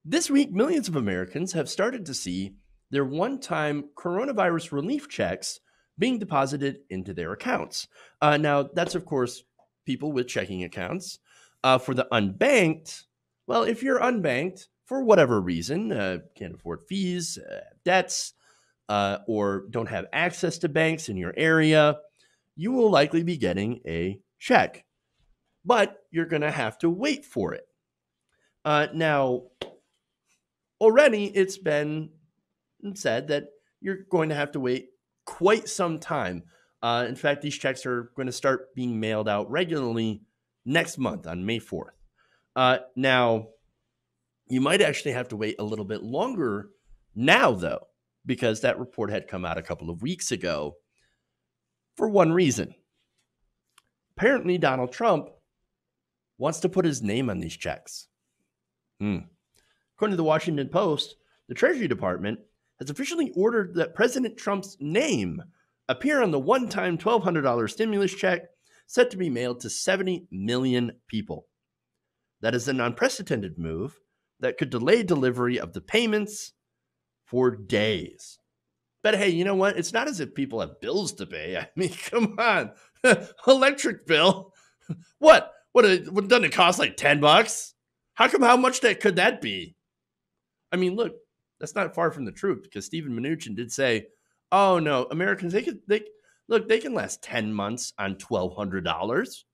This week, millions of Americans have started to see their one time coronavirus relief checks being deposited into their accounts. Now, that's, of course, people with checking accounts. For the unbanked, well, if you're unbanked for whatever reason, can't afford fees, debts, or don't have access to banks in your area, you will likely be getting a check, but you're going to have to wait for it. Now, already it's been said that you're going to have to wait quite some time. In fact, these checks are going to start being mailed out regularly next month on May 4th. Now, you might actually have to wait a little bit longer now, though, because that report had come out a couple of weeks ago for one reason. Apparently, Donald Trump wants to put his name on these checks. According to the Washington Post, the Treasury Department has officially ordered that President Trump's name appear on the one-time $1,200 stimulus check set to be mailed to 70 million people. That is an unprecedented move that could delay delivery of the payments for days. But hey, you know what? It's not as if people have bills to pay. I mean, come on. Electric bill. What? Doesn't it cost like $10? How much could that be? I mean, look, that's not far from the truth because Stephen Mnuchin did say, "Oh no, Americans they can last 10 months on $1,200."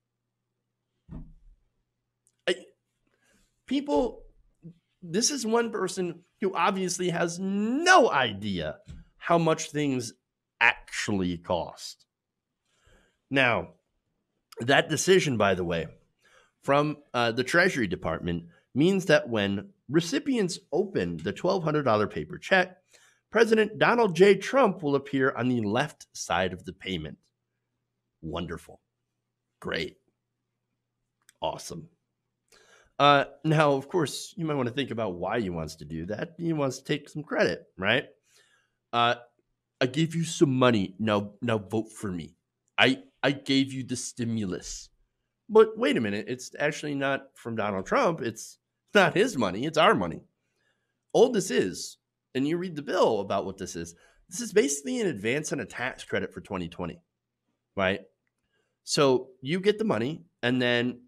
People, this is one person who obviously has no idea how much things actually cost. Now, that decision, by the way, from the Treasury Department means that when recipients open the $1,200 paper check, President Donald J. Trump will appear on the left side of the payment. Wonderful. Great. Awesome. Now, of course, you might want to think about why he wants to do that. He wants to take some credit, right? I gave you some money. Now vote for me. I gave you the stimulus. But wait a minute, it's actually not from Donald Trump. It's not his money. It's our money. All this is, and you read the bill about what this is basically an advance on a tax credit for 2020, right? So you get the money, and then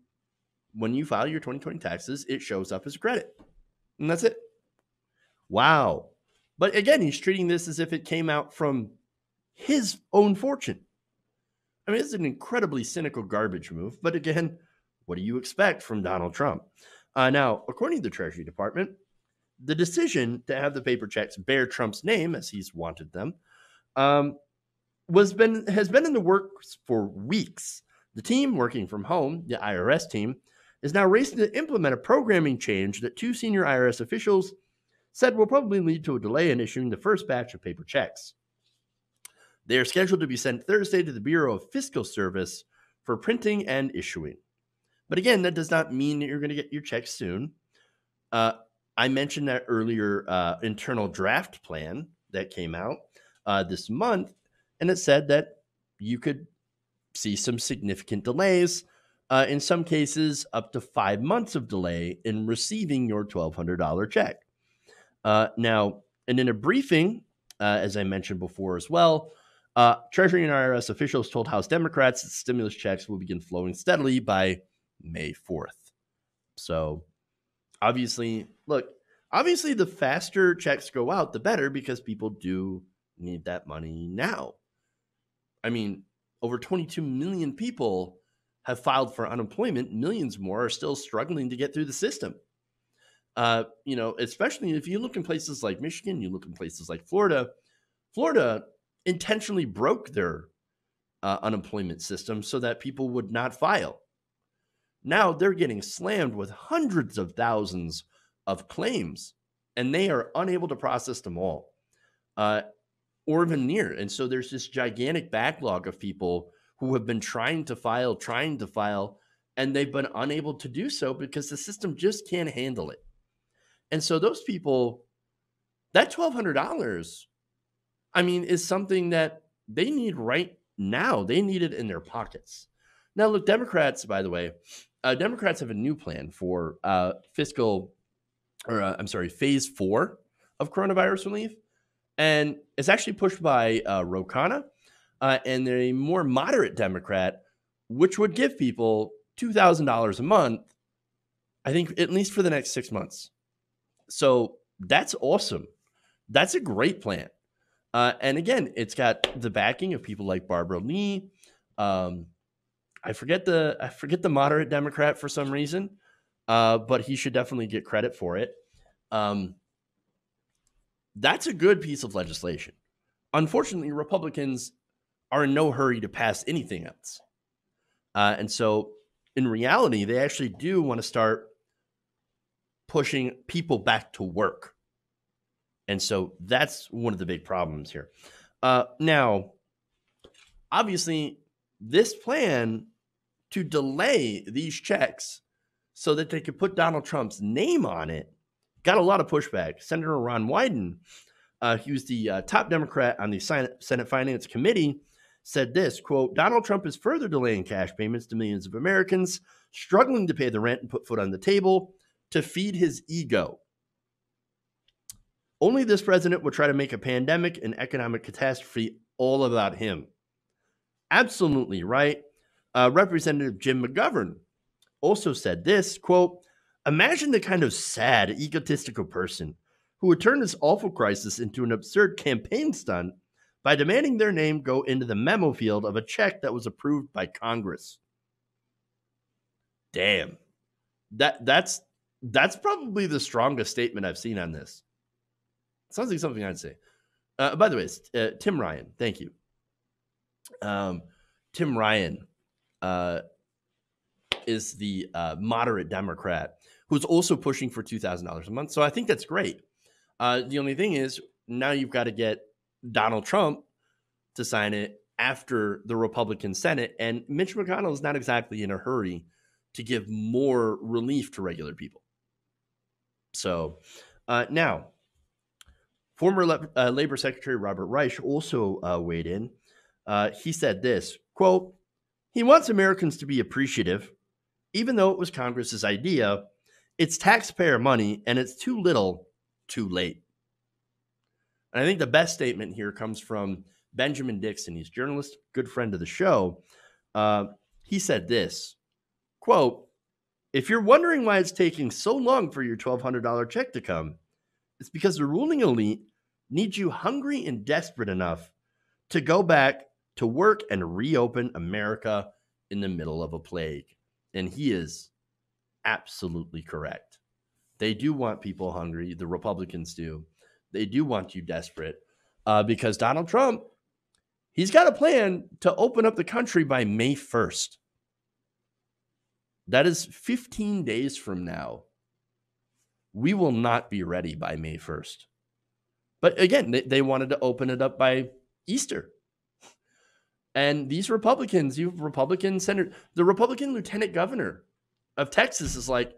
when you file your 2020 taxes, it shows up as a credit. And that's it. Wow. But again, he's treating this as if it came out from his own fortune. I mean, it's an incredibly cynical garbage move. But again, what do you expect from Donald Trump? Now, according to the Treasury Department, the decision to have the paper checks bear Trump's name, as he's wanted them, has been in the works for weeks. The team working from home, the IRS team, is now racing to implement a programming change that two senior IRS officials said will probably lead to a delay in issuing the first batch of paper checks. They are scheduled to be sent Thursday to the Bureau of Fiscal Service for printing and issuing. But again, that does not mean that you're going to get your checks soon. I mentioned that earlier internal draft plan that came out this month, and it said that you could see some significant delays, in some cases up to 5 months of delay in receiving your $1,200 check. Now, and in a briefing, as I mentioned before as well, Treasury and IRS officials told House Democrats that stimulus checks will begin flowing steadily by May 4th. So obviously, the faster checks go out, the better, because people do need that money now. I mean, over 22 million people have filed for unemployment. Millions more are still struggling to get through the system. Especially if you look in places like Michigan, you look in places like Florida. Florida intentionally broke their unemployment system so that people would not file. Now they're getting slammed with hundreds of thousands of claims, and they are unable to process them all, or even near. And so there's this gigantic backlog of people who have been trying to file, and they've been unable to do so because the system just can't handle it. And so those people, that $1,200, I mean, is something that they need right now. They need it in their pockets. Now, look, Democrats, by the way, Democrats have a new plan for fiscal I'm sorry, phase 4 of coronavirus relief. And it's actually pushed by Ro Khanna and a more moderate Democrat, which would give people $2,000 a month, I think, at least for the next 6 months. So that's awesome. That's a great plan. And again, it's got the backing of people like Barbara Lee. I forget the moderate Democrat for some reason, but he should definitely get credit for it. That's a good piece of legislation. Unfortunately, Republicans are in no hurry to pass anything else. And so in reality, they actually do want to start pushing people back to work. And so that's one of the big problems here. Now, obviously, this plan to delay these checks so that they could put Donald Trump's name on it got a lot of pushback. Senator Ron Wyden, he was the top Democrat on the Senate Finance Committee, said this, quote, Donald Trump is further delaying cash payments to millions of Americans struggling to pay the rent and put food on the table to feed his ego. Only this president would try to make a pandemic and economic catastrophe all about him. Absolutely right. Representative Jim McGovern also said this, quote, imagine the kind of sad, egotistical person who would turn this awful crisis into an absurd campaign stunt by demanding their name go into the memo field of a check that was approved by Congress. Damn. That's probably the strongest statement I've seen on this. Sounds like something I'd say. By the way, Tim Ryan, thank you. Tim Ryan is the moderate Democrat who's also pushing for $2,000 a month. So I think that's great. The only thing is now you've got to get Donald Trump to sign it after the Republican Senate. And Mitch McConnell is not exactly in a hurry to give more relief to regular people. So now, former Labor Secretary Robert Reich also weighed in. He said this, quote, he wants Americans to be appreciative, even though it was Congress's idea. It's taxpayer money, and it's too little, too late. And I think the best statement here comes from Benjamin Dixon. He's a journalist, good friend of the show. He said this, quote, if you're wondering why it's taking so long for your $1,200 check to come, it's because the ruling elite needs you hungry and desperate enough to go back to work and reopen America in the middle of a plague. And he is absolutely correct. They do want people hungry. The Republicans do. They do want you desperate because Donald Trump, he's got a plan to open up the country by May 1st. That is 15 days from now. We will not be ready by May 1st. But again, they wanted to open it up by Easter. And these Republicans, you Republican senator, the Republican lieutenant governor of Texas is like,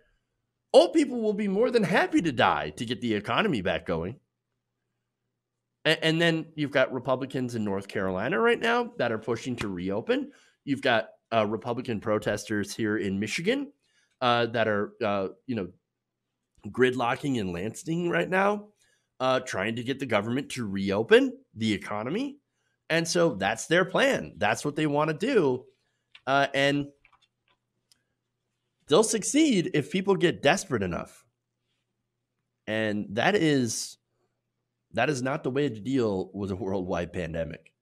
old people will be more than happy to die to get the economy back going. And then you've got Republicans in North Carolina right now that are pushing to reopen. You've got Republican protesters here in Michigan that are, gridlocking in Lansing right now, trying to get the government to reopen the economy. And so that's their plan. That's what they want to do. And they'll succeed if people get desperate enough. And that is not the way to deal with a worldwide pandemic.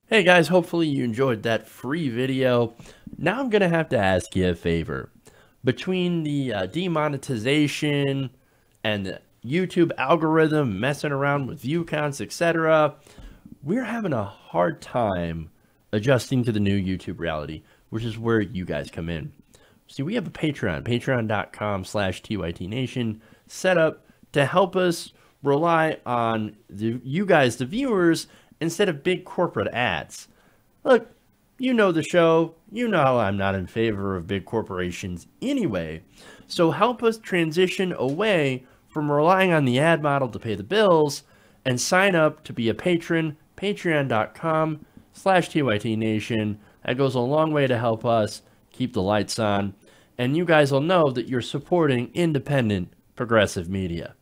Hey guys, hopefully you enjoyed that free video. Now I'm going to have to ask you a favor. Between the demonetization and the YouTube algorithm messing around with view counts, etc., we're having a hard time adjusting to the new YouTube reality, which is where you guys come in. See, we have a Patreon, patreon.com/TYTNation, set up to help us rely on you guys, the viewers, instead of big corporate ads. Look, you know the show. You know I'm not in favor of big corporations anyway. So help us transition away from relying on the ad model to pay the bills and sign up to be a patron, patreon.com/TYTNation. That goes a long way to help us keep the lights on. And you guys will know that you're supporting independent progressive media.